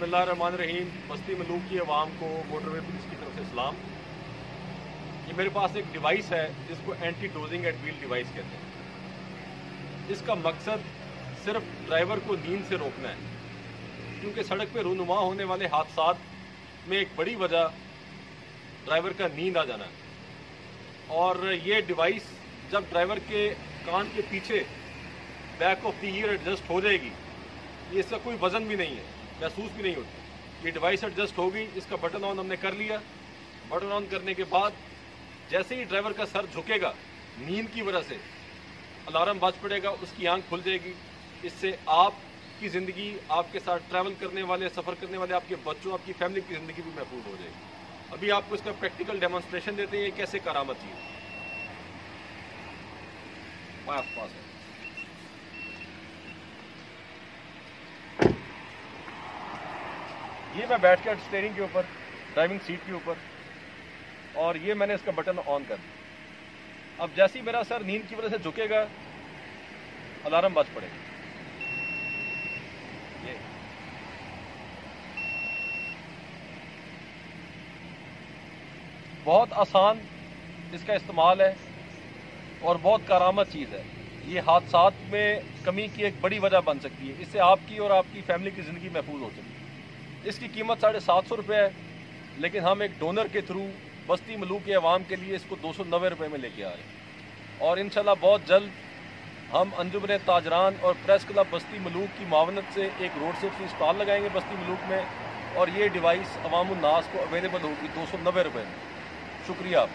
बिस्मिल्लाहिर्रहमानिर्रहीम। बस्ती मलूक की आवाम को मोटरवे पुलिस की तरफ से सलाम। ये मेरे पास एक डिवाइस है जिसको anti dozing at wheel device कहते हैं। इसका मकसद सिर्फ ड्राइवर को नींद से रोकना है, क्योंकि सड़क पे रूनुमा होने वाले हादसात में एक बड़ी वजह ड्राइवर का नींद आ जाना है। और ये डिवाइस जब ड्राइवर के कान के पीछे back of the year adjust हो जाएगी, ये इसका कोई वजन भी नहीं है, महसूस भी नहीं होती। ये डिवाइस एडजस्ट होगी, इसका बटन ऑन हमने कर लिया। बटन ऑन करने के बाद जैसे ही ड्राइवर का सर झुकेगा, नींद की वजह से अलार्म बज पड़ेगा, उसकी आंख खुल जाएगी। इससे आपकी ज़िंदगी, आपके साथ ट्रैवल करने वाले, सफ़र करने वाले आपके बच्चों, आपकी फैमिली की ज़िंदगी भी महफूज हो जाएगी। अभी आपको इसका प्रैक्टिकल डेमोन्स्ट्रेशन देते हैं, ये कैसे करामत चीज़ पास है। ये मैं बैठ कर स्टीयरिंग के ऊपर, ड्राइविंग सीट के ऊपर, और ये मैंने इसका बटन ऑन कर दिया। अब जैसे ही मेरा सर नींद की वजह से झुकेगा, अलार्म बज पड़ेगा। ये बहुत आसान इसका इस्तेमाल है और बहुत करामत चीज़ है। ये हादसात में कमी की एक बड़ी वजह बन सकती है। इससे आपकी और आपकी फैमिली की ज़िंदगी महफूज हो सकती है। इसकी कीमत 750 रुपये है, लेकिन हम एक डोनर के थ्रू बस्ती मलूक के अवाम के लिए इसको 290 रुपये में लेके आ रहे हैं। और इंशाल्लाह बहुत जल्द हम अंजुमन ताजरान और प्रेस क्लब बस्ती मलूक की मावनत से एक रोड सेफ्टी स्टॉल लगाएंगे बस्ती मलूक में, और ये डिवाइस अवामुन्नास को अवेलेबल होगी 290 रुपये में। शुक्रिया।